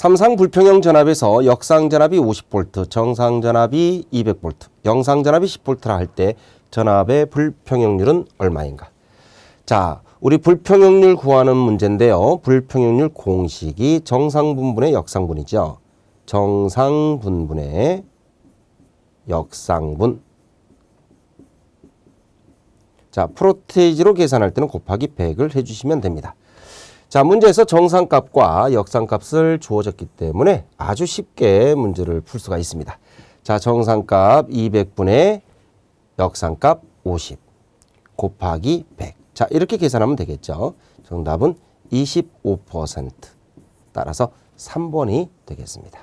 삼상 불평형 전압에서 역상 전압이 50V, 정상 전압이 200V, 영상 전압이 10V라 할 때 전압의 불평형률은 얼마인가? 자, 우리 불평형률 구하는 문제인데요. 불평형률 공식이 정상분분의 역상분이죠. 정상분분의 역상분. 자, 프로테이지로 계산할 때는 곱하기 100을 해주시면 됩니다. 자, 문제에서 정상값과 역상값을 주어졌기 때문에 아주 쉽게 문제를 풀 수가 있습니다. 자, 정상값 200분의 역상값 50 곱하기 100. 자, 이렇게 계산하면 되겠죠. 정답은 25%. 따라서 3번이 되겠습니다.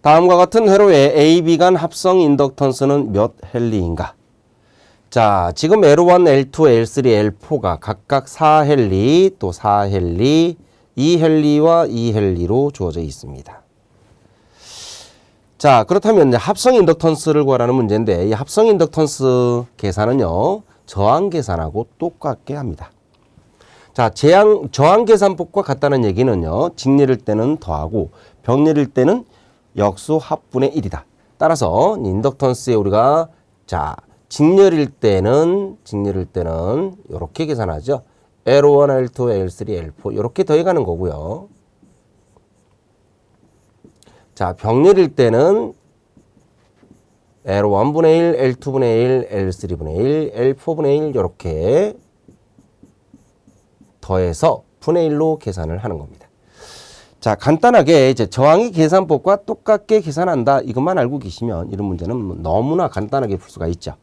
다음과 같은 회로의 A, B 간 합성 인덕턴스는 몇 헨리인가? 자, 지금 L1, L2, L3, L4가 각각 4헨리, 또 4헨리, 2헨리와 2헨리로 주어져 있습니다. 자, 그렇다면 합성 인덕턴스를 구하라는 문제인데 이 합성 인덕턴스 계산은요, 저항 계산하고 똑같게 합니다. 자, 저항 계산법과 같다는 얘기는요, 직렬일 때는 더하고 병렬일 때는 역수 합분의 1이다. 따라서 인덕턴스에 우리가 자, 직렬일 때는 이렇게 계산하죠. L1, L2, L3, L4 이렇게 더해가는 거고요. 자, 병렬일 때는 L1분의 1, L2분의 1, L3분의 1, L4분의 1 이렇게 더해서 분의 1로 계산을 하는 겁니다. 자, 간단하게 이제 저항의 계산법과 똑같게 계산한다. 이것만 알고 계시면 이런 문제는 너무나 간단하게 풀 수가 있죠.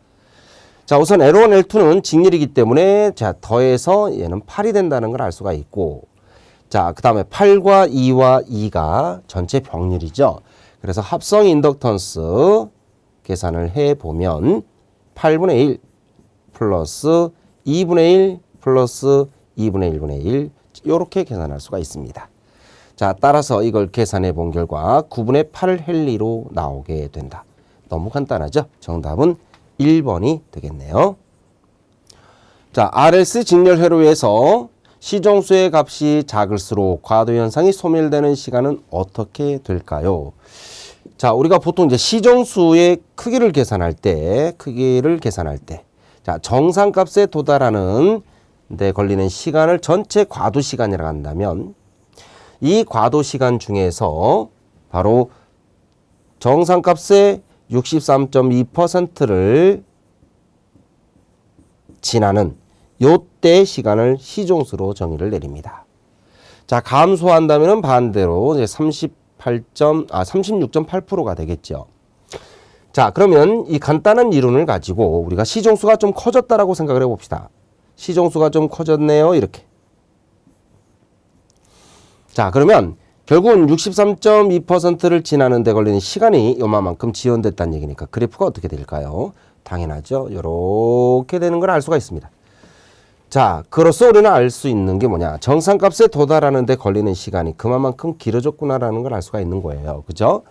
자, 우선 L1, L2는 직렬이기 때문에 자, 더해서 얘는 8이 된다는 걸 알 수가 있고, 자, 그 다음에 8과 2와 2가 전체 병렬이죠. 그래서 합성 인덕턴스 계산을 해보면 8분의 1 플러스 2분의 1 플러스 2분의 1분의 1 이렇게 계산할 수가 있습니다. 자, 따라서 이걸 계산해 본 결과 9분의 8헨리로 나오게 된다. 너무 간단하죠? 정답은 1번이 되겠네요. 자, RS 직렬 회로에서 시정수의 값이 작을수록 과도 현상이 소멸되는 시간은 어떻게 될까요? 자, 우리가 보통 이제 시정수의 크기를 계산할 때, 자, 정상값에 도달하는 데 걸리는 시간을 전체 과도 시간이라고 한다면, 이 과도 시간 중에서 바로 정상값의 63.2%를 지나는 요때 시간을 시정수로 정의를 내립니다. 자, 감소한다면 반대로 이제 36.8%가 되겠죠. 자, 그러면 이 간단한 이론을 가지고 우리가 시정수가 좀 커졌다라고 생각을 해봅시다. 시정수가 좀 커졌네요. 이렇게. 자, 그러면 결국은 63.2%를 지나는 데 걸리는 시간이 요만큼 지연됐다는 얘기니까 그래프가 어떻게 될까요? 당연하죠. 이렇게 되는 걸 알 수가 있습니다. 자, 그로써 우리는 알 수 있는 게 뭐냐? 정상값에 도달하는 데 걸리는 시간이 그만큼 길어졌구나라는 걸 알 수가 있는 거예요. 그죠?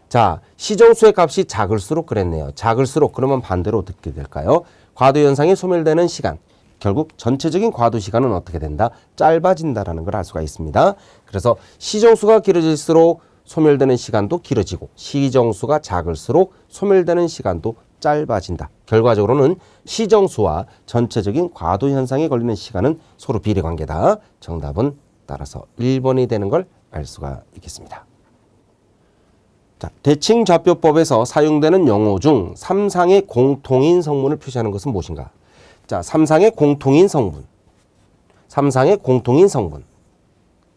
자, 시정수의 값이 작을수록 그랬네요. 작을수록 그러면 반대로 어떻게 될까요? 과도 현상이 소멸되는 시간. 결국 전체적인 과도 시간은 어떻게 된다? 짧아진다라는 걸 알 수가 있습니다. 그래서 시정수가 길어질수록 소멸되는 시간도 길어지고 시정수가 작을수록 소멸되는 시간도 짧아진다. 결과적으로는 시정수와 전체적인 과도 현상에 걸리는 시간은 서로 비례관계다. 정답은 따라서 1번이 되는 걸 알 수가 있겠습니다. 자, 대칭좌표법에서 사용되는 용어 중 3상의 공통인 성분을 표시하는 것은 무엇인가? 자, 3상의 공통인 성분. 3상의 공통인 성분.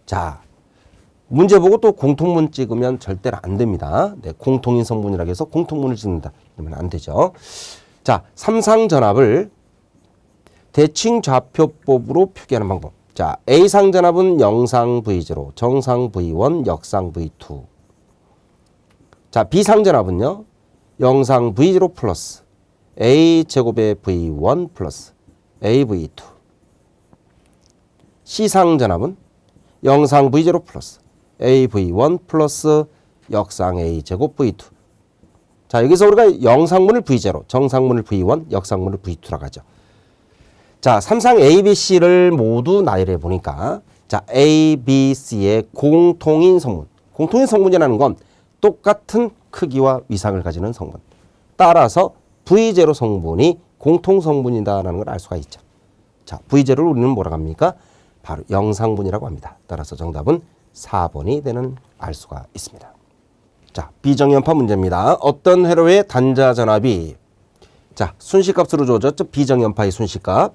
자, 문제 보고 또 공통문 찍으면 절대로 안 됩니다. 네, 공통인 성분이라고 해서 공통문을 찍는다. 이러면 안 되죠. 자, 3상 전압을 대칭좌표법으로 표기하는 방법. 자, A상 전압은 영상 V0, 정상 V1, 역상 V2. 자, B상 전압은요. 영상 V0 플러스 A제곱의 V1 플러스 AV2. C상 전압은 영상 V0 플러스 AV1 플러스 역상 A제곱 V2. 자, 여기서 우리가 영상문을 V0, 정상문을 V1, 역상문을 V2라고 하죠. 자, 3상 A, B, C를 모두 나열해 보니까 자, A, B, C의 공통인 성분. 공통인 성분이라는 건 똑같은 크기와 위상을 가지는 성분. 따라서 V0 성분이 공통 성분이다라는 걸 알 수가 있죠. 자, V0를 우리는 뭐라고 합니까? 바로 영상분이라고 합니다. 따라서 정답은 4번이 되는 알 수가 있습니다. 자, 비정연파 문제입니다. 어떤 회로의 단자 전압이 자, 순식값으로 주어졌죠. 비정연파의 순식값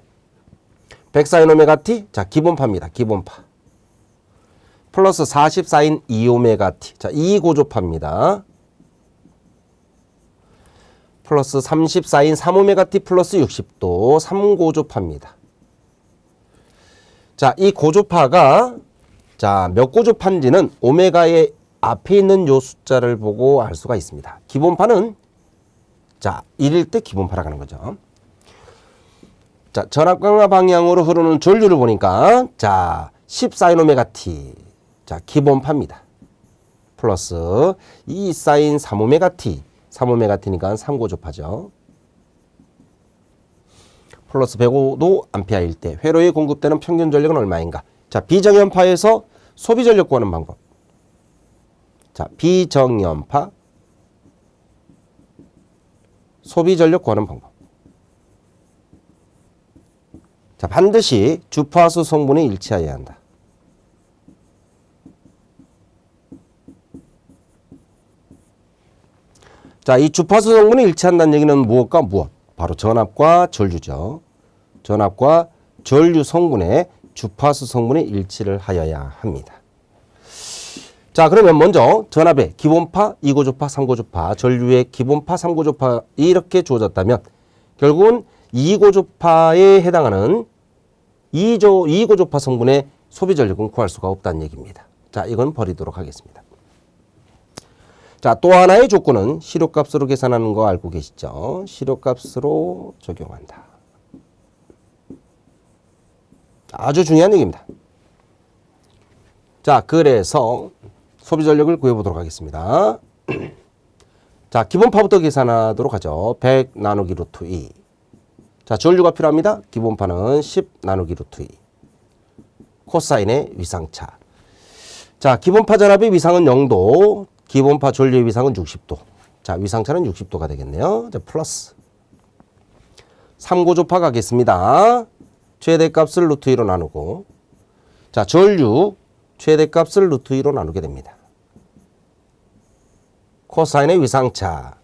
100사인 오메가 t. 자, 기본파입니다. 기본파. 플러스 40사인 2오메가 t. 자, 2고조파입니다. 플러스 30사인 3오메가 t 플러스 60도 3고조파입니다. 자, 이 고조파가 자, 몇 고조파인지는 오메가의 앞에 있는 요 숫자를 보고 알 수가 있습니다. 기본파는 자, 1일 때 기본파라고 하는 거죠. 자, 전압강화 방향으로 흐르는 전류를 보니까 자, 10사인 오메가 t. 자, 기본파입니다. 플러스 2사인 3오메가 t. 3오메가 t니까 3고조파죠. 플러스 105도 암페어일 때 회로에 공급되는 평균 전력은 얼마인가? 자, 비정연파에서 소비 전력 구하는 방법. 자, 비정연파 소비 전력 구하는 방법. 자, 반드시 주파수 성분이 일치하여야 한다. 자, 이 주파수 성분이 일치한다는 얘기는 무엇과 무엇? 바로 전압과 전류죠. 전압과 전류 성분의 주파수 성분이 일치를 하여야 합니다. 자, 그러면 먼저 전압의 기본파, 2고조파, 3고조파, 전류의 기본파, 3고조파 이렇게 주어졌다면 결국은 2고조파에 해당하는 2고조파 성분의 소비 전력은 구할 수가 없다는 얘기입니다. 자, 이건 버리도록 하겠습니다. 자, 또 하나의 조건은 시료값으로 계산하는 거 알고 계시죠? 시료값으로 적용한다. 아주 중요한 얘기입니다. 자, 그래서 소비 전력을 구해보도록 하겠습니다. 자, 기본파부터 계산하도록 하죠. 100 나누기 루트 2. 자, 전류가 필요합니다. 기본파는 10 나누기 루트 2. 코사인의 위상차. 자, 기본파 전압의 위상은 0도. 기본파 전류의 위상은 60도. 자, 위상차는 60도가 되겠네요. 자, 플러스 3고조파 가겠습니다. 최대값을 루트 2로 나누고 자, 전류 최대값을 루트 2로 나누게 됩니다. 코사인의 위상차.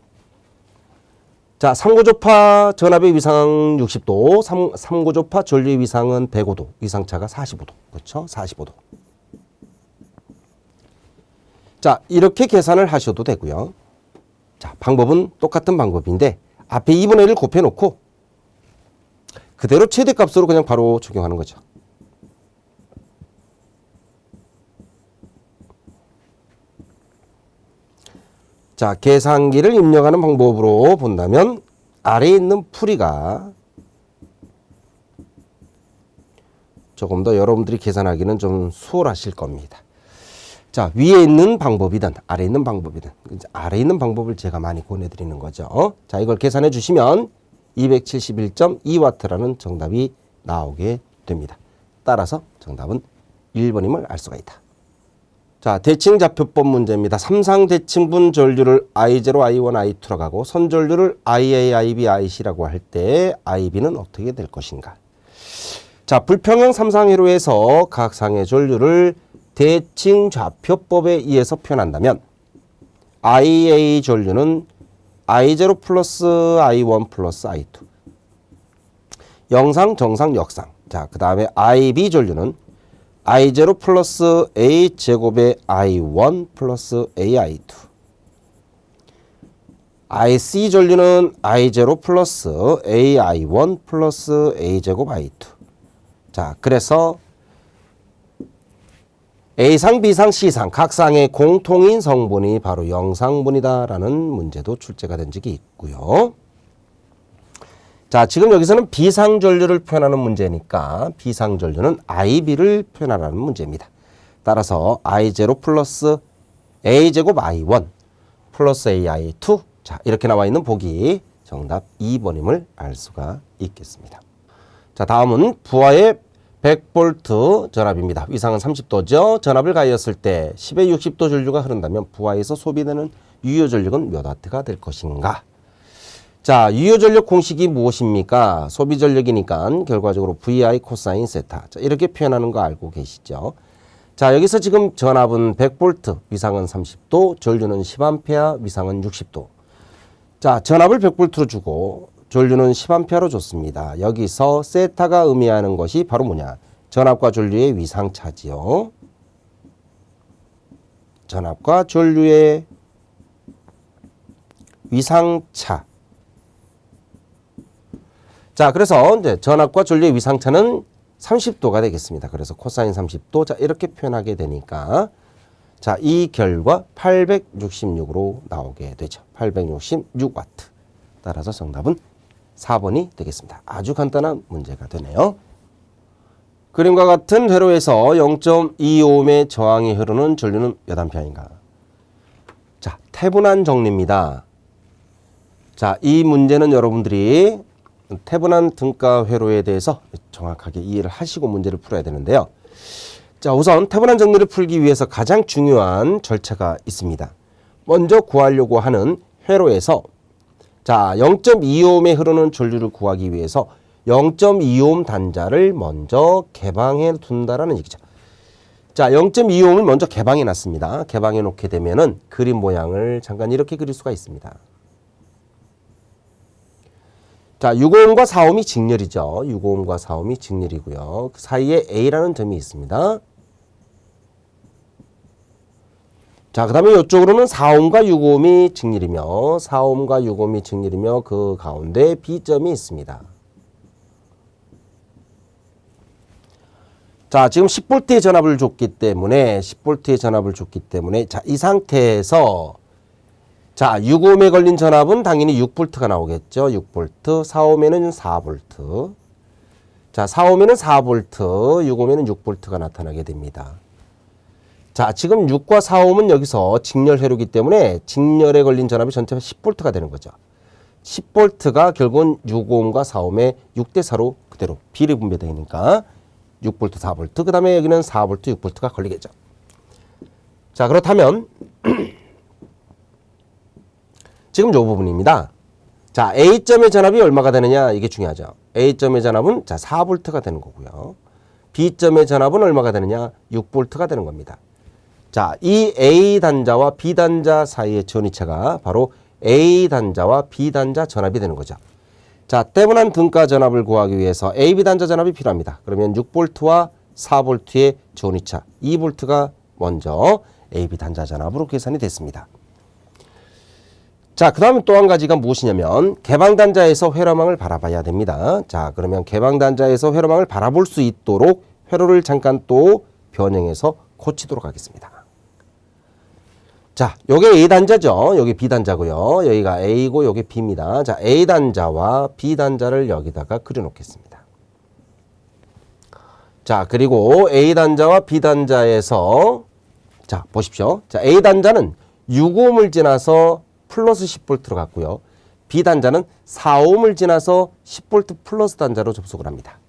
자, 3고조파 전압의 위상 60도, 3고조파 전류의 위상은 105도, 위상차가 45도. 그렇죠? 45도. 자, 이렇게 계산을 하셔도 되고요. 자, 방법은 똑같은 방법인데 앞에 2분의 1을 곱해놓고 그대로 최대값으로 그냥 바로 적용하는 거죠. 자, 계산기를 입력하는 방법으로 본다면 아래에 있는 풀이가 조금 더 여러분들이 계산하기는 좀 수월하실 겁니다. 자, 위에 있는 방법이든 아래에 있는 방법이든 아래에 있는 방법을 제가 많이 권해드리는 거죠. 자, 이걸 계산해 주시면 271.2W라는 정답이 나오게 됩니다. 따라서 정답은 1번임을 알 수가 있다. 자, 대칭좌표법 문제입니다. 삼상대칭분 전류를 I0, I1, I2라고 하고 선전류를 IA, IB, IC라고 할 때 IB는 어떻게 될 것인가? 자, 불평형 삼상회로에서 각 상의 전류를 대칭좌표법에 의해서 표현한다면 IA 전류는 I0 플러스 I1 플러스 I2 영상, 정상, 역상. 자, 그 다음에 IB 전류는 I0 플러스 A제곱의 I1 플러스 AI2 IC 전류는 I0 플러스 AI1 플러스 A제곱 I2 자, 그래서 A상, B상, C상 각 상의 공통인 성분이 바로 영상분이다라는 문제도 출제가 된 적이 있고요. 자, 지금 여기서는 B상 전류를 표현하는 문제니까 B상 전류는 IB를 표현하라는 문제입니다. 따라서 I0 플러스 A제곱 I1 플러스 AI2 자, 이렇게 나와 있는 보기 정답 2번임을 알 수가 있겠습니다. 자, 다음은 부하의 100V 전압입니다. 위상은 30도죠. 전압을 가하였을 때 10의 60도 전류가 흐른다면 부하에서 소비되는 유효 전력은 몇 와트가 될 것인가? 자, 유효 전력 공식이 무엇입니까? 소비 전력이니까 결과적으로 VI 코사인 세타. 자, 이렇게 표현하는 거 알고 계시죠? 자, 여기서 지금 전압은 100V, 위상은 30도, 전류는 10A, 위상은 60도. 자, 전압을 100V로 주고 전류는 10A로 줬습니다. 여기서 세타가 의미하는 것이 바로 뭐냐? 전압과 전류의 위상차지요. 전압과 전류의 위상차. 자, 그래서 이제 전압과 전류의 위상차는 30도가 되겠습니다. 그래서 코사인 30도. 자, 이렇게 표현하게 되니까 자, 이 결과 866으로 나오게 되죠. 866와트. 따라서 정답은 4번이 되겠습니다. 아주 간단한 문제가 되네요. 그림과 같은 회로에서 0.25ohm의 저항이 흐르는 전류는 몇 암페어인가? 자, 태분한 정리입니다. 자, 이 문제는 여러분들이 태분한 등가 회로에 대해서 정확하게 이해를 하시고 문제를 풀어야 되는데요. 자, 우선 태분한 정리를 풀기 위해서 가장 중요한 절차가 있습니다. 먼저 구하려고 하는 회로에서 자, 0.25ohm에 흐르는 전류를 구하기 위해서 0.25ohm 단자를 먼저 개방해 둔다라는 얘기죠. 자, 0.25ohm을 먼저 개방해 놨습니다. 개방해 놓게 되면은 그림 모양을 잠깐 이렇게 그릴 수가 있습니다. 자, 6ohm과 4ohm이 직렬이죠. 6ohm과 4ohm이 직렬이고요. 그 사이에 A라는 점이 있습니다. 자, 그 다음에 이쪽으로는 4ohm과 6ohm이 직렬이며 4ohm과 6ohm이 직렬이며 그 가운데 B점이 있습니다. 자, 지금 10V의 전압을 줬기 때문에 자, 이 상태에서 자, 6ohm에 걸린 전압은 당연히 6V가 나오겠죠. 6V. 4ohm에는 4V. 자, 4ohm에는 4V, 6ohm에는 6V가 나타나게 됩니다. 자, 지금 6과 4ohm은 여기서 직렬 회로이기 때문에 직렬에 걸린 전압이 전체 10V가 되는 거죠. 10V가 결국은 6ohm과 4ohm의 6대 4로 그대로 비례 분배되니까 6V, 4V. 그 다음에 여기는 4V, 6V가 걸리겠죠. 자, 그렇다면 지금 이 부분입니다. 자, A점의 전압이 얼마가 되느냐? 이게 중요하죠. A점의 전압은 자, 4V가 되는 거고요. B점의 전압은 얼마가 되느냐? 6V가 되는 겁니다. 자, 이 A 단자와 B 단자 사이의 전위차가 바로 A 단자와 B 단자 전압이 되는 거죠. 자, 때문한 등가 전압을 구하기 위해서 AB 단자 전압이 필요합니다. 그러면 6V와 4V의 전위차 2V가 먼저 AB 단자 전압으로 계산이 됐습니다. 자, 그 다음에 또 한 가지가 무엇이냐면 개방단자에서 회로망을 바라봐야 됩니다. 자, 그러면 개방단자에서 회로망을 바라볼 수 있도록 회로를 잠깐 또 변형해서 고치도록 하겠습니다. 자, 요게 A단자죠. 여기 B단자고요. 여기가 A고 요게 B입니다. 자, A단자와 B단자를 여기다가 그려놓겠습니다. 자, 그리고 A단자와 B단자에서 자, 보십시오. 자, A단자는 6ohm을 지나서 플러스 10V로 갔고요. B단자는 4ohm을 지나서 10V 플러스 단자로 접속을 합니다.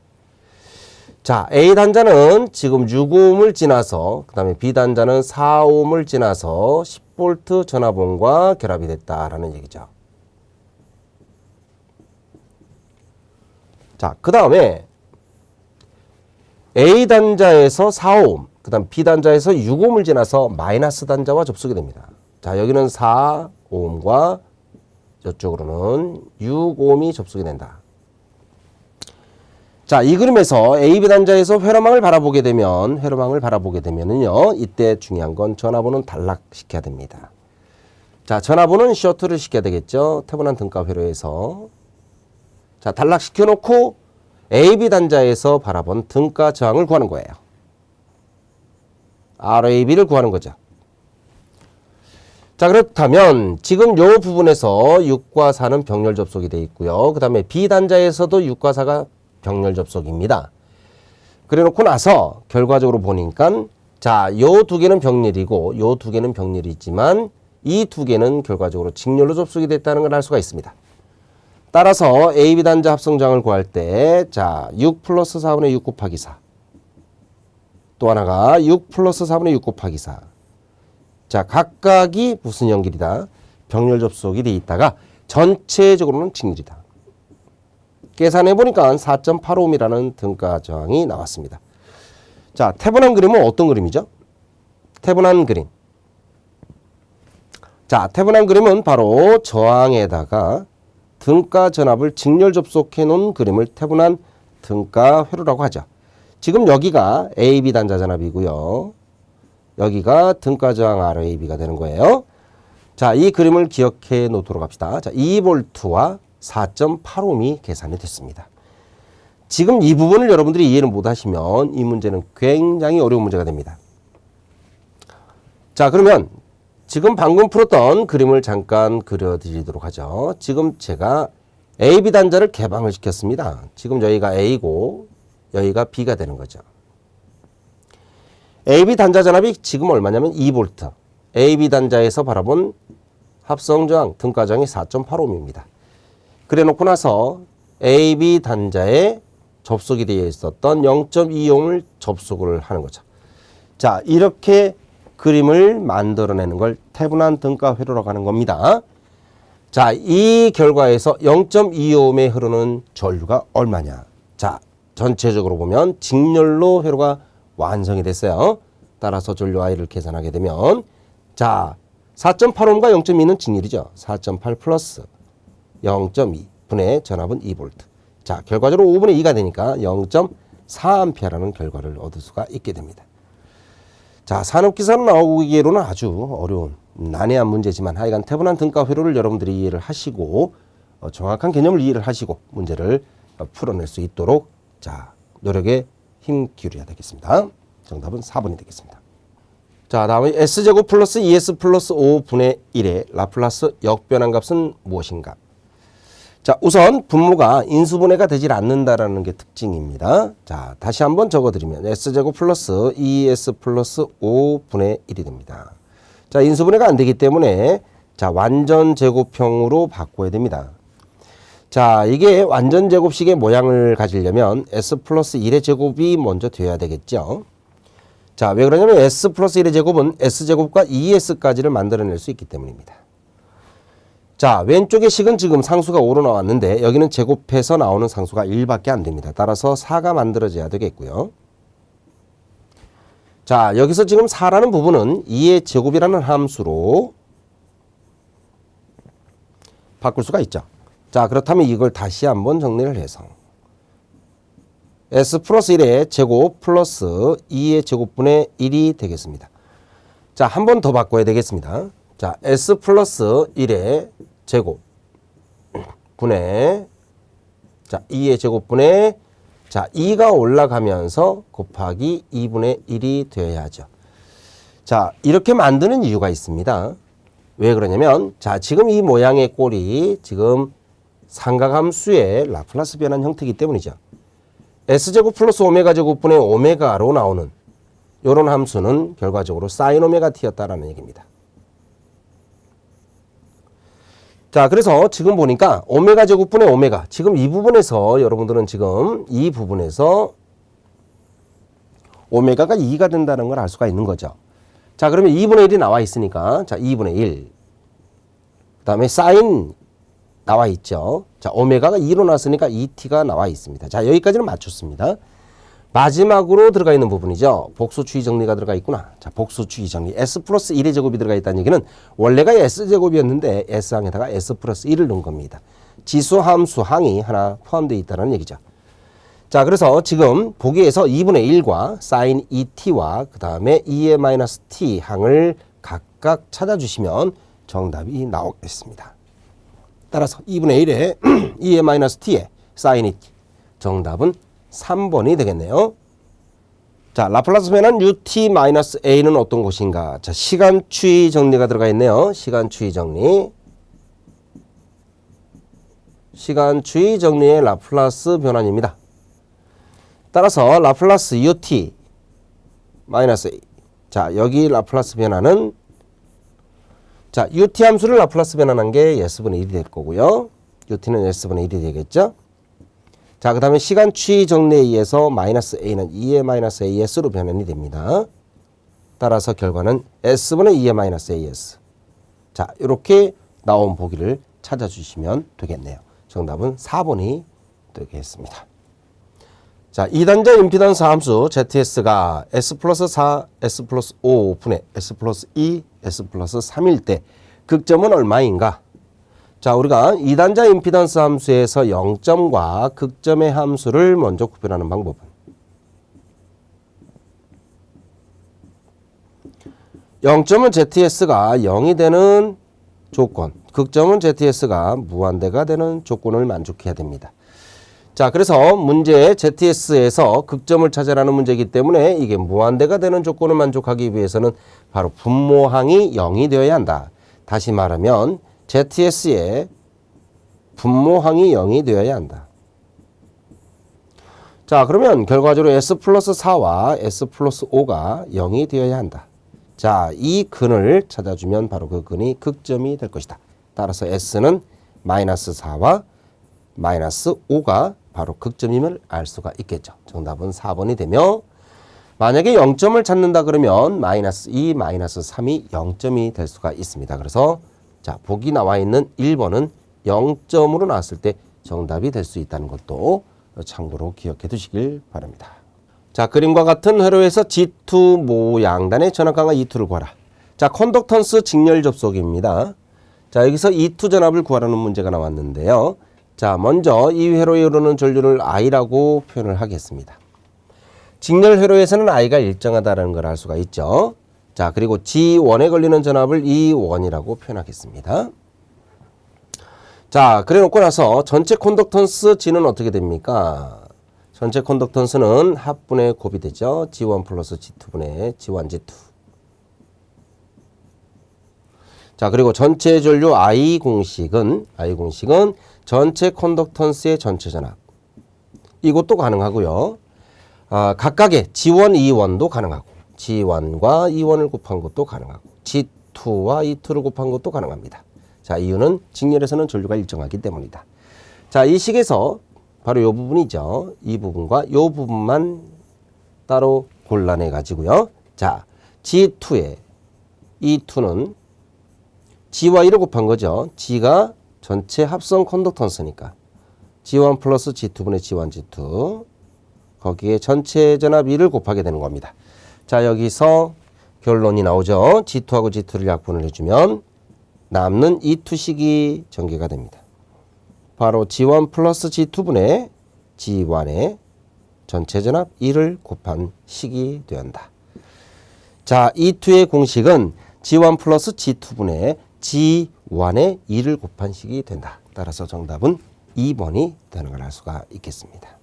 자, A단자는 지금 6ohm을 지나서 그 다음에 B단자는 4ohm을 지나서 10V 전압원과 결합이 됐다라는 얘기죠. 자, 그 다음에 A단자에서 4ohm, 그 다음 B단자에서 6ohm을 지나서 마이너스 단자와 접속이 됩니다. 자, 여기는 4ohm과 이쪽으로는 6ohm이 접속이 된다. 자, 이 그림에서 AB 단자에서 회로망을 바라보게 되면은요, 이때 중요한 건 전압원은 단락시켜야 됩니다. 자, 전압원은 셔틀을 시켜야 되겠죠. 태분한 등가 회로에서. 자, 단락시켜 놓고 AB 단자에서 바라본 등가 저항을 구하는 거예요. RAB를 구하는 거죠. 자, 그렇다면 지금 요 부분에서 6과 4는 병렬 접속이 되어 있고요. 그 다음에 B단자에서도 6과 4가 병렬 접속입니다. 그래 놓고 나서 결과적으로 보니까 자, 요 두 개는 병렬이고 요 두 개는 병렬이지만 이 두 개는 결과적으로 직렬로 접속이 됐다는 걸 알 수가 있습니다. 따라서 AB 단자 합성장을 구할 때 자, 6 플러스 4분의 6 곱하기 4 또 하나가 6 플러스 4분의 6 곱하기 4. 자, 각각이 무슨 연길이다? 병렬 접속이 돼 있다가 전체적으로는 직렬이다. 계산해 보니까 4.85mm라는 등가 저항이 나왔습니다. 자, 태분한 그림은 어떤 그림이죠? 태분한 그림. 자, 태분한 그림은 바로 저항에다가 등가 전압을 직렬 접속해 놓은 그림을 태분한 등가 회로라고 하죠. 지금 여기가 AB 단자 전압이고요. 여기가 등가 저항 RAB가 되는 거예요. 자, 이 그림을 기억해 놓도록 합시다. 자, 2V와 4.85옴이 계산이 됐습니다. 지금 이 부분을 여러분들이 이해를 못 하시면 이 문제는 굉장히 어려운 문제가 됩니다. 자, 그러면 지금 방금 풀었던 그림을 잠깐 그려드리도록 하죠. 지금 제가 AB 단자를 개방을 시켰습니다. 지금 여기가 A고 여기가 B가 되는 거죠. AB 단자 전압이 지금 얼마냐면 2V. AB 단자에서 바라본 합성저항, 등가저항이 4.85옴입니다. 그래 놓고 나서 AB 단자에 접속이 되어 있었던 0.2옴을 접속을 하는 거죠. 자, 이렇게 그림을 만들어내는 걸 태분한 등가 회로라고 하는 겁니다. 자, 이 결과에서 0.2옴에 흐르는 전류가 얼마냐? 자, 전체적으로 보면 직렬로 회로가 완성이 됐어요. 따라서 전류 I를 계산하게 되면 자, 4.85옴과 0.2는 직렬이죠. 4.8 플러스 0.2 분의 전압은 2V. 자, 결과적으로 5분의 2가 되니까 0.4A라는 결과를 얻을 수가 있게 됩니다. 자, 산업기사로 나오기로는 아주 어려운 난해한 문제지만 하여간 태분한 등가 회로를 여러분들이 이해를 하시고 정확한 개념을 이해를 하시고 문제를 풀어낼 수 있도록 자, 노력에 힘 기울여야 되겠습니다. 정답은 4번이 되겠습니다. 자, 다음에 S제곱 플러스 2S 플러스 5분의 1의 라플라스 역변환 값은 무엇인가? 자, 우선 분모가 인수분해가 되질 않는다라는 게 특징입니다. 자, 다시 한번 적어드리면 S제곱 플러스 2S 플러스 5분의 1이 됩니다. 자, 인수분해가 안 되기 때문에 자, 완전 제곱형으로 바꿔야 됩니다. 자, 이게 완전 제곱식의 모양을 가지려면 S 플러스 1의 제곱이 먼저 돼야 되겠죠. 자, 왜 그러냐면 S 플러스 1의 제곱은 S제곱과 2S까지를 만들어낼 수 있기 때문입니다. 자, 왼쪽의 식은 지금 상수가 5로 나왔는데 여기는 제곱해서 나오는 상수가 1밖에 안 됩니다. 따라서 4가 만들어져야 되겠고요. 자, 여기서 지금 4라는 부분은 2의 제곱이라는 함수로 바꿀 수가 있죠. 자, 그렇다면 이걸 다시 한번 정리를 해서 S 플러스 1의 제곱 플러스 2의 제곱분의 1이 되겠습니다. 자, 한 번 더 바꿔야 되겠습니다. 자, S 플러스 1의 제곱 분의 자, 2의 제곱분의 자, 2가 올라가면서 곱하기 2분의 1이 되어야죠. 자, 이렇게 만드는 이유가 있습니다. 왜 그러냐면 자, 지금 이 모양의 꼴이 지금 삼각함수의 라플라스 변환 형태이기 때문이죠. S제곱 플러스 오메가 제곱분의 오메가로 나오는 이런 함수는 결과적으로 사인 오메가 t였다라는 얘기입니다. 자, 그래서 지금 보니까 오메가 제곱분의 오메가 지금 이 부분에서 여러분들은 지금 이 부분에서 오메가가 2가 된다는 걸 알 수가 있는 거죠. 자, 그러면 2분의 1이 나와 있으니까 자, 2분의 1 그 다음에 사인 나와 있죠. 자, 오메가가 2로 나왔으니까 2t가 나와 있습니다. 자, 여기까지는 맞췄습니다. 마지막으로 들어가 있는 부분이죠. 복수추이 정리가 들어가 있구나. 자, 복수추이 정리. S 플러스 1의 제곱이 들어가 있다는 얘기는 원래가 S제곱이었는데 S항에다가 S 플러스 1을 넣은 겁니다. 지수함수 항이 하나 포함되어 있다는 얘기죠. 자, 그래서 지금 보기에서 2분의 1과 사인 2t와 그 다음에 2의 마이너스 t 항을 각각 찾아주시면 정답이 나오겠습니다. 따라서 2분의 1에 2의 마이너스 t에 사인 2t. 정답은 3번이 되겠네요. 자, 라플라스 변환 ut-a는 어떤 것인가? 자, 시간 추이 정리가 들어가 있네요. 시간 추이 정리. 시간 추이 정리의 라플라스 변환입니다. 따라서 라플라스 ut-a. 자, 여기 라플라스 변환은 자, ut 함수를 라플라스 변환한 게 s분의 1이 될 거고요. ut는 s분의 1이 되겠죠. 자, 그 다음에 시간 추이 정리에 의해서 마이너스 a는 2의 마이너스 as로 변환이 됩니다. 따라서 결과는 s분의 2의 마이너스 as. 자, 이렇게 나온 보기를 찾아주시면 되겠네요. 정답은 4번이 되겠습니다. 자, 2단자 임피던스 함수 ZS가 S 플러스 4, S 플러스 5 분의 S 플러스 2, S 플러스 3일 때 극점은 얼마인가? 자, 우리가 2단자 임피던스 함수에서 0점과 극점의 함수를 먼저 구별하는 방법은 0점은 ZS가 0이 되는 조건, 극점은 ZS가 무한대가 되는 조건을 만족해야 됩니다. 자, 그래서 문제 ZS에서 극점을 찾아라는 문제이기 때문에 이게 무한대가 되는 조건을 만족하기 위해서는 바로 분모항이 0이 되어야 한다. 다시 말하면 ZS의 분모항이 0이 되어야 한다. 자, 그러면 결과적으로 S 플러스 4와 S 플러스 5가 0이 되어야 한다. 자, 이 근을 찾아주면 바로 그 근이 극점이 될 것이다. 따라서 S는 마이너스 4와 마이너스 5가 바로 극점임을 알 수가 있겠죠. 정답은 4번이 되며 만약에 0점을 찾는다 그러면 마이너스 2, 마이너스 3이 0점이 될 수가 있습니다. 그래서 자, 보기 나와 있는 1번은 0점으로 나왔을 때 정답이 될 수 있다는 것도 참고로 기억해 두시길 바랍니다. 자, 그림과 같은 회로에서 G2 모양단의 전압 강화 E2를 구하라. 자, 컨덕턴스 직렬 접속입니다. 자, 여기서 E2 전압을 구하라는 문제가 나왔는데요. 자, 먼저 이 회로에 흐르는 전류를 I라고 표현을 하겠습니다. 직렬 회로에서는 I가 일정하다는 걸 알 수가 있죠. 자, 그리고 G1에 걸리는 전압을 E1이라고 표현하겠습니다. 자, 그래 놓고 나서 전체 컨덕턴스 G는 어떻게 됩니까? 전체 컨덕턴스는 합분의 곱이 되죠. G1 플러스 G2분의 G1, G2. 자, 그리고 전체 전류 I 공식은 전체 컨덕턴스의 전체 전압. 이것도 가능하고요. 각각의 G1, E1도 가능하고 G1과 E1을 곱한 것도 가능하고 G2와 E2를 곱한 것도 가능합니다. 자, 이유는 직렬에서는 전류가 일정하기 때문이다. 자, 이 식에서 바로 이 부분이죠. 이 부분과 이 부분만 따로 골라내 가지고요. 자, G2에 E2는 G와 1을 곱한 거죠. G가 전체 합성 컨덕턴스니까 G1 플러스 G2분의 G1, G2 거기에 전체 전압 1을 곱하게 되는 겁니다. 자, 여기서 결론이 나오죠. G2하고 G2를 약분을 해주면 남는 E2식이 전개가 됩니다. 바로 G1 플러스 G2분의 G1의 전체 전압 1을 곱한 식이 되었다. 자, E2의 공식은 G1 플러스 G2분의 G1의 2를 곱한 식이 된다. 따라서 정답은 2번이 되는 걸 알 수가 있겠습니다.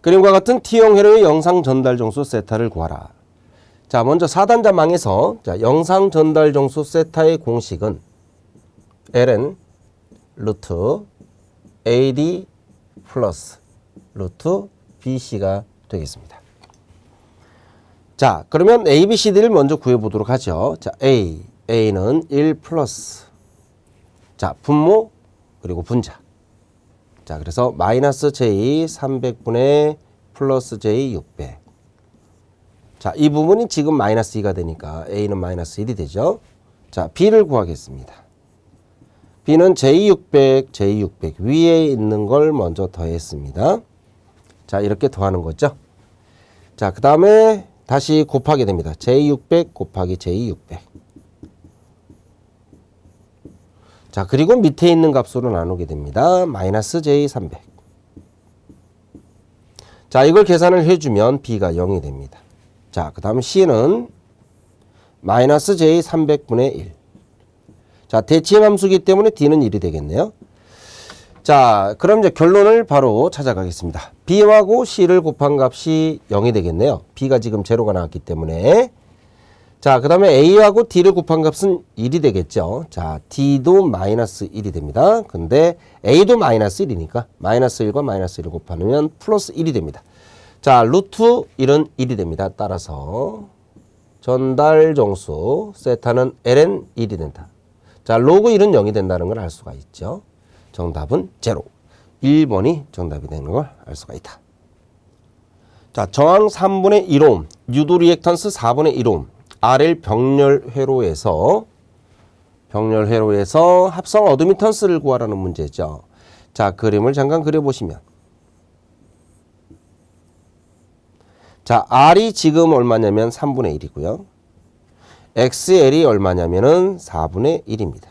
그림과 같은 T형 회로의 영상 전달 정수 세타를 구하라. 자, 먼저 4단자 망에서 자, 영상 전달 정수 세타의 공식은 ln 루트 AD 플러스 루트 BC가 되겠습니다. 자, 그러면 ABCD를 먼저 구해보도록 하죠. 자, A는 1 플러스 자, 분모 그리고 분자. 자, 그래서 마이너스 J 300분의 플러스 J 600. 자, 이 부분이 지금 마이너스 2가 되니까 A는 마이너스 1이 되죠. 자, B를 구하겠습니다. B는 J600, J600 위에 있는 걸 먼저 더했습니다. 자, 이렇게 더하는 거죠. 자, 그 다음에 다시 곱하게 됩니다. J600 곱하기 J600. 자, 그리고 밑에 있는 값으로 나누게 됩니다. 마이너스 J300. 자, 이걸 계산을 해주면 B가 0이 됩니다. 자, 그 다음 C는 마이너스 J300분의 1. 자, 대칭 함수기 때문에 D는 1이 되겠네요. 자, 그럼 이제 결론을 바로 찾아가겠습니다. B하고 C를 곱한 값이 0이 되겠네요. B가 지금 제로가 나왔기 때문에. 자, 그 다음에 A하고 D를 곱한 값은 1이 되겠죠. 자, D도 마이너스 1이 됩니다. 근데 A도 마이너스 1이니까 마이너스 1과 마이너스 1을 곱하면 플러스 1이 됩니다. 자, 루트 1은 1이 됩니다. 따라서 전달 정수 세타는 ln 1이 된다. 자, 로그 1은 0이 된다는 걸 알 수가 있죠. 정답은 0. 1번이 정답이 되는 걸 알 수가 있다. 자, 저항 3분의 1옴, 유도 리액턴스 4분의 1옴, RL 병렬 회로에서 합성 어드미턴스를 구하라는 문제죠. 자, 그림을 잠깐 그려보시면, 자, R이 지금 얼마냐면 3분의 1이고요. XL이 얼마냐면은 4분의 1입니다.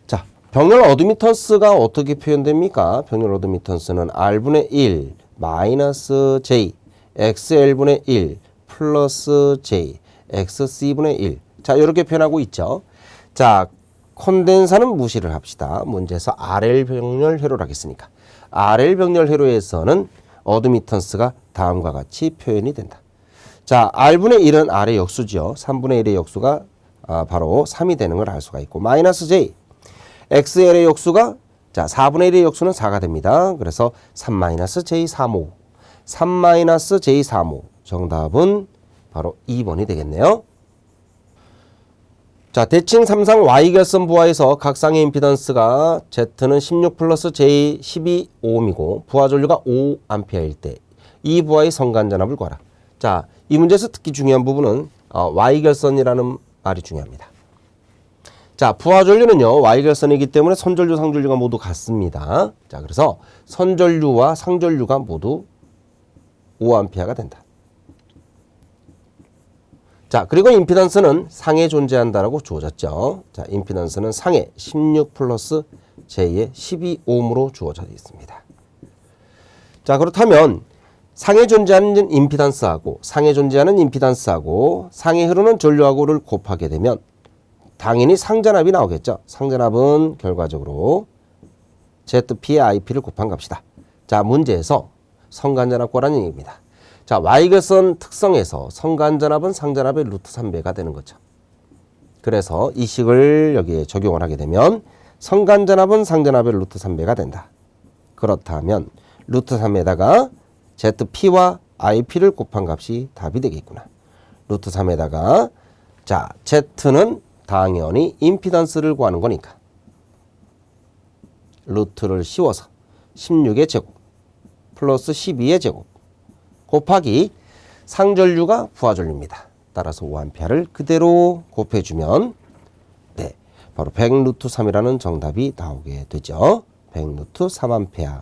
자, 병렬 어드미턴스가 어떻게 표현됩니까? 병렬 어드미턴스는 R분의 1 마이너스 J, XL분의 1 플러스 J, XC분의 1. 자, 이렇게 표현하고 있죠. 자, 콘덴사는 무시를 합시다. 문제에서 RL 병렬 회로를 하겠으니까. RL 병렬 회로에서는 어드미턴스가 다음과 같이 표현이 된다. 자, R분의 1은 R의 역수죠. 3분의 1의 역수가 바로 3이 되는 걸 알 수가 있고, 마이너스 J, XL의 역수가, 자, 4분의 1의 역수는 4가 됩니다. 그래서 3 마이너스 J 3호, 3 마이너스 J 3호. 정답은 바로 2번이 되겠네요. 자, 대칭 3상 Y결선 부하에서 각 쌍의 임피던스가 Z는 16 플러스 J 12ohm이고 부하 전류가 5A일 때 이 부하의 성간전압을 구하라. 자, 이 문제에서 특히 중요한 부분은 Y결선이라는 말이 중요합니다. 자, 부하 전류는요, Y결선이기 때문에 선전류, 상전류가 모두 같습니다. 자, 그래서 선전류와 상전류가 모두 5A가 된다. 자, 그리고 임피던스는 상에 존재한다라고 주어졌죠. 자, 임피던스는 상에 16 플러스 J의 12ohm으로 주어져 있습니다. 자, 그렇다면 상에 존재하는 임피던스하고 상에 존재하는 임피던스하고 상에 흐르는 전류하고를 곱하게 되면 당연히 상전압이 나오겠죠. 상전압은 결과적으로 ZP의 IP를 곱한 값이다. 자, 문제에서 성간전압 구하라는 얘기입니다. 자, Y결선 특성에서 성간전압은 상전압의 루트 3배가 되는 거죠. 그래서 이 식을 여기에 적용을 하게 되면 성간전압은 상전압의 루트 3배가 된다. 그렇다면 루트 3에다가 ZP와 IP를 곱한 값이 답이 되겠구나. 루트 3에다가 자, Z는 당연히 임피던스를 구하는 거니까 루트를 씌워서 16의 제곱 플러스 12의 제곱 곱하기 상전류가 부하전류입니다. 따라서 5A를 그대로 곱해주면 네, 바로 100 루트 3이라는 정답이 나오게 되죠. 100 루트 3A.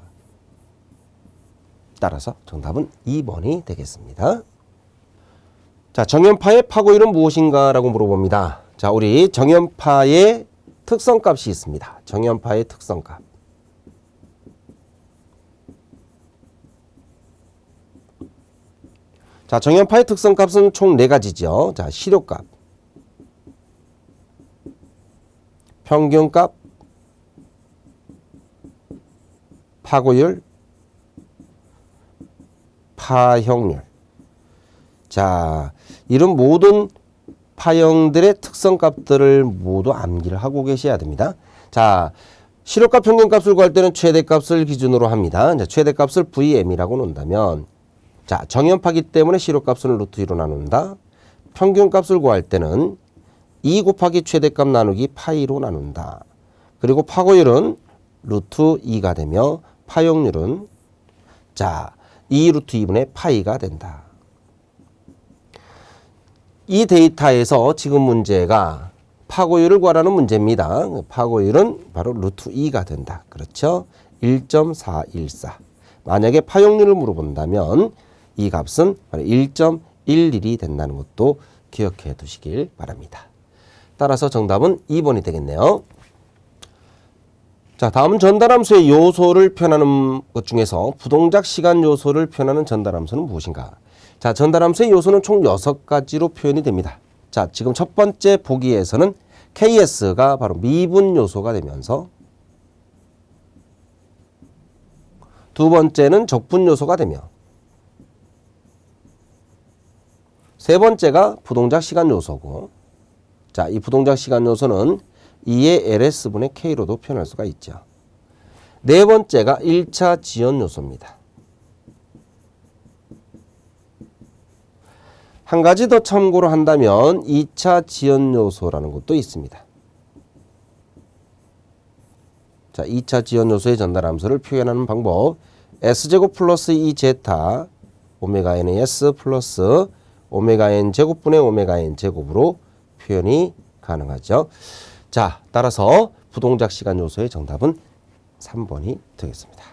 따라서 정답은 2번이 되겠습니다. 자, 정연파의 파고율은 무엇인가 라고 물어봅니다. 자, 우리 정연파의 특성값이 있습니다. 정연파의 특성값. 자, 정연파의 특성값은 총 4가지죠. 자, 시료값, 평균값, 파고율, 파형률. 자, 이런 모든 파형들의 특성값들을 모두 암기를 하고 계셔야 됩니다. 자, 시료값, 평균값을 구할 때는 최대값을 기준으로 합니다. 자, 최대값을 VM이라고 놓는다면 자, 정연파기 때문에 시료값을 루트 2로 나눈다. 평균값을 구할 때는 2 곱하기 최대값 나누기 파이로 나눈다. 그리고 파고율은 루트 2가 되며 파형률은 자, 2 루트 2분의 파이가 된다. 이 데이터에서 지금 문제가 파고율을 구하라는 문제입니다. 파고율은 바로 루트 2가 된다. 그렇죠? 1.414. 만약에 파형률을 물어본다면 이 값은 바로 1.11이 된다는 것도 기억해 두시길 바랍니다. 따라서 정답은 2번이 되겠네요. 자, 다음은 전달함수의 요소를 표현하는 것 중에서 부동작 시간 요소를 표현하는 전달함수는 무엇인가? 자, 전달함수의 요소는 총 6가지로 표현이 됩니다. 자, 지금 첫 번째 보기에서는 KS가 바로 미분 요소가 되면서 두 번째는 적분 요소가 되며 세 번째가 부동작 시간 요소고 자, 이 부동작 시간 요소는 2의 LS분의 K로도 표현할 수가 있죠. 네 번째가 1차 지연 요소입니다. 한 가지 더 참고로 한다면 2차 지연 요소라는 것도 있습니다. 자, 2차 지연 요소의 전달 함수를 표현하는 방법. S제곱 플러스 2제타 오메가 n의 S 플러스 오메가 n 제곱분의 오메가 n 제곱으로 표현이 가능하죠. 자, 따라서 부동작 시간 요소의 정답은 3번이 되겠습니다.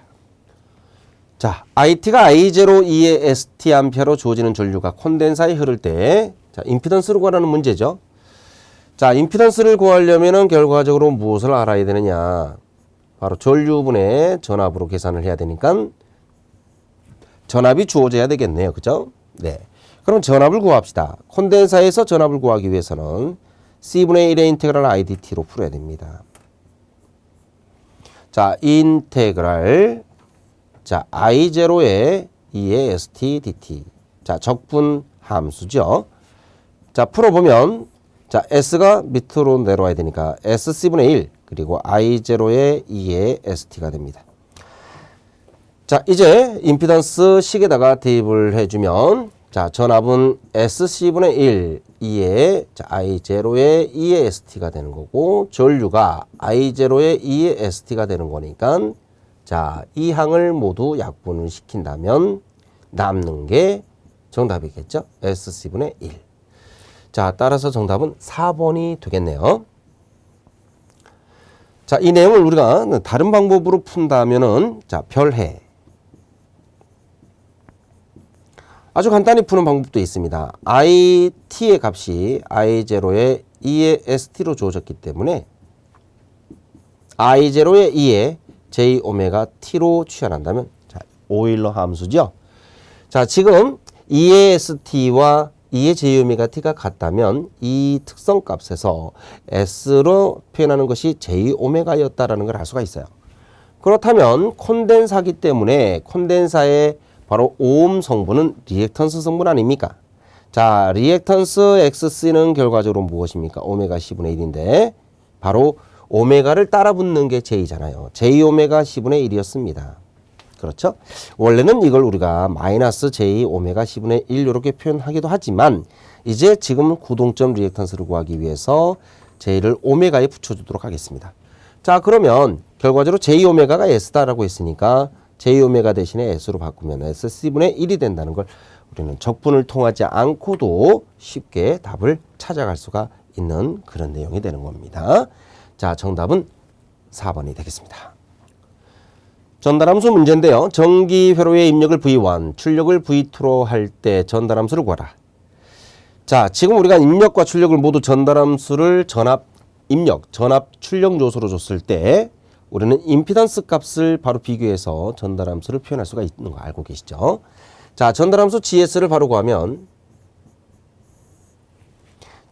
자, IT가 I02의 ST 암페어로 주어지는 전류가 콘덴사에 흐를 때, 자, 임피던스를 구하라는 문제죠. 자, 임피던스를 구하려면은 결과적으로 무엇을 알아야 되느냐? 바로 전류분의 전압으로 계산을 해야 되니까 전압이 주어져야 되겠네요. 그죠? 네. 그럼 전압을 구합시다. 콘덴사에서 전압을 구하기 위해서는 C분의 1의 인테그랄 IDT로 풀어야 됩니다. 자, 인테그랄 자, I0의 2의 ST dt. 자, 적분 함수죠. 자, 풀어보면 자, S가 밑으로 내려와야 되니까 SC분의 1 그리고 I0의 2의 ST가 됩니다. 자, 이제 임피던스 식에다가 대입을 해주면 자, 전압은 SC분의 1 2의 자, I0의 2의 ST가 되는 거고 전류가 I0의 2의 ST가 되는 거니까 자, 이 항을 모두 약분을 시킨다면 남는 게 정답이겠죠. SC분의 1. 자, 따라서 정답은 4번이 되겠네요. 자, 이 내용을 우리가 다른 방법으로 푼다면은 자, 별해. 아주 간단히 푸는 방법도 있습니다. IT의 값이 I0의 2의 ST로 주어졌기 때문에 I0의 2의 J 오메가 T로 취한한다면 자, 오일러 함수죠. 자, 지금 2의 ST와 2의 J 오메가 T가 같다면 이 특성 값에서 S로 표현하는 것이 J 오메가였다라는 걸 알 수가 있어요. 그렇다면 콘덴사기 때문에 콘덴사의 바로 오음 성분은 리액턴스 성분 아닙니까? 자, 리액턴스 XC는 결과적으로 무엇입니까? 오메가 C분의 1인데 바로 오메가를 따라 붙는 게 J잖아요. J 오메가 C분의 1이었습니다. 그렇죠? 원래는 이걸 우리가 마이너스 J 오메가 C분의 1 이렇게 표현하기도 하지만 이제 지금 구동점 리액턴스를 구하기 위해서 J를 오메가에 붙여주도록 하겠습니다. 자, 그러면 결과적으로 J 오메가가 S다라고 했으니까 J 오메가 대신에 S로 바꾸면 SC분의 1이 된다는 걸 우리는 적분을 통하지 않고도 쉽게 답을 찾아갈 수가 있는 그런 내용이 되는 겁니다. 자, 정답은 4번이 되겠습니다. 전달함수 문제인데요. 전기 회로의 입력을 V1, 출력을 V2로 할 때 전달함수를 구하라. 자, 지금 우리가 입력과 출력을 모두 전달함수를 전압, 입력, 전압, 출력 요소로 줬을 때 우리는 임피던스 값을 바로 비교해서 전달함수를 표현할 수가 있는 거 알고 계시죠? 자, 전달함수 GS를 바로 구하면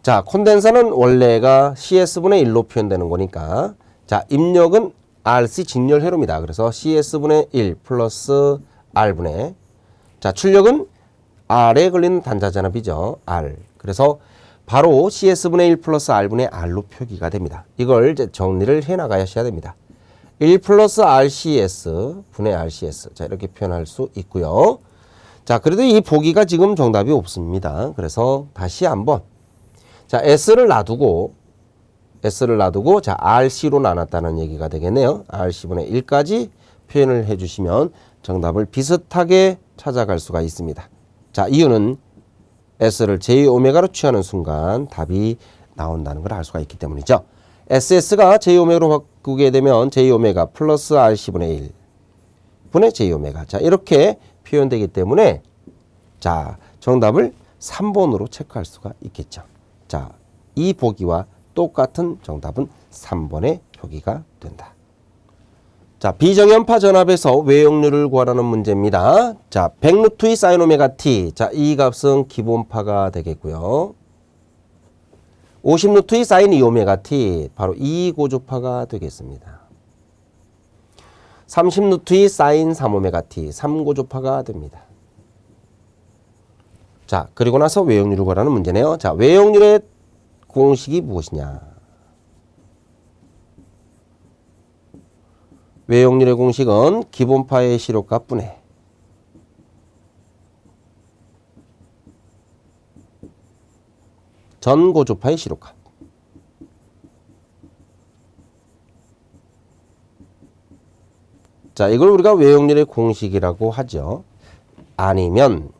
자, 콘덴사는 원래가 CS분의 1로 표현되는 거니까 자, 입력은 RC 직렬 회로입니다. 그래서 CS분의 1 플러스 R분의 자, 출력은 R에 걸리는 단자전압이죠. R. 그래서 바로 CS분의 1 플러스 R분의 R로 표기가 됩니다. 이걸 이제 정리를 해 나가셔야 됩니다. 1 플러스 RCS 분의 RCS. 자, 이렇게 표현할 수 있고요. 자, 그래도 이 보기가 지금 정답이 없습니다. 그래서 다시 한번 자, S를 놔두고 자, RC로 나눴다는 얘기가 되겠네요. RC분의 1까지 표현을 해주시면 정답을 비슷하게 찾아갈 수가 있습니다. 자, 이유는 S를 J오메가로 취하는 순간 답이 나온다는 걸 알 수가 있기 때문이죠. SS가 J오메가로 바꾸게 되면 J오메가 플러스 RC분의 1 분의 J오메가. 자, 이렇게 표현되기 때문에 자, 정답을 3번으로 체크할 수가 있겠죠. 자, 이 보기와 똑같은 정답은 3번의 표기가 된다. 자, 비정연파 전압에서 외역률을 구하라는 문제입니다. 자, 100루트의 사인 오메가 t. 자, 이 값은 기본파가 되겠고요. 50루트의 사인 2오메가 t. 바로 이 고조파가 되겠습니다. 30루트의 사인 3오메가 t. 3고조파가 됩니다. 자, 그리고 나서 외역률을 구하라는 문제네요. 자, 외역률의 공식이 무엇이냐? 외역률의 공식은 기본파의 시료값 분의 전고조파의 시료값. 자, 이걸 우리가 외역률의 공식이라고 하죠. 아니면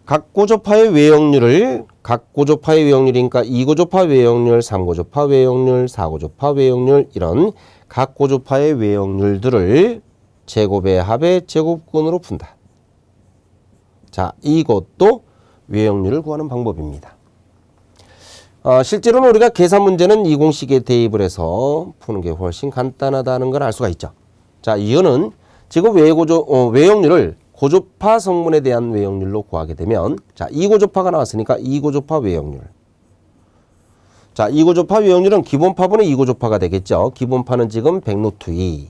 각 고조파의 외역률을 각 고조파의 외역률이니까 2고조파 외역률, 3고조파 외역률, 4고조파 외역률 이런 각 고조파의 외역률들을 제곱의 합의 제곱근으로 푼다. 자, 이것도 외역률을 구하는 방법입니다. 실제로는 우리가 계산 문제는 이 공식에 대입을 해서 푸는 게 훨씬 간단하다는 걸 알 수가 있죠. 자, 이거는 지금 외역률을 고조파 성분에 대한 외역률로 구하게 되면 자, 2고조파가 나왔으니까 2고조파 외역률. 자, 2고조파 외역률은 기본파분의 2고조파가 되겠죠. 기본파는 지금 100루트 2.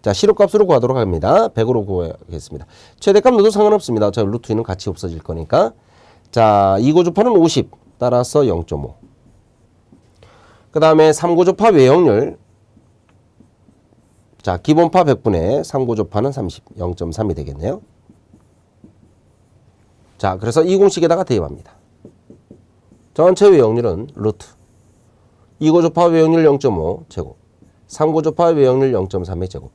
자, 실효값으로 구하도록 합니다. 100으로 구하겠습니다. 최대값 넣어도 상관없습니다. 자, 루트 2는 같이 없어질 거니까. 자, 2고조파는 50. 따라서 0.5. 그 다음에 3고조파 외역률. 자, 기본파 100분의 3고조파는 30, 0.3이 되겠네요. 자, 그래서 이 공식에다가 대입합니다. 전체 외역률은 루트 2고조파 외역률 0.5 제곱 3고조파 외역률 0.3의 제곱.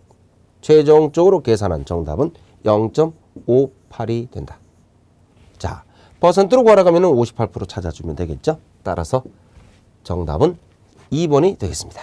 최종적으로 계산한 정답은 0.58이 된다. 자, 퍼센트로 구하라고 하면 58% 찾아주면 되겠죠. 따라서 정답은 2번이 되겠습니다.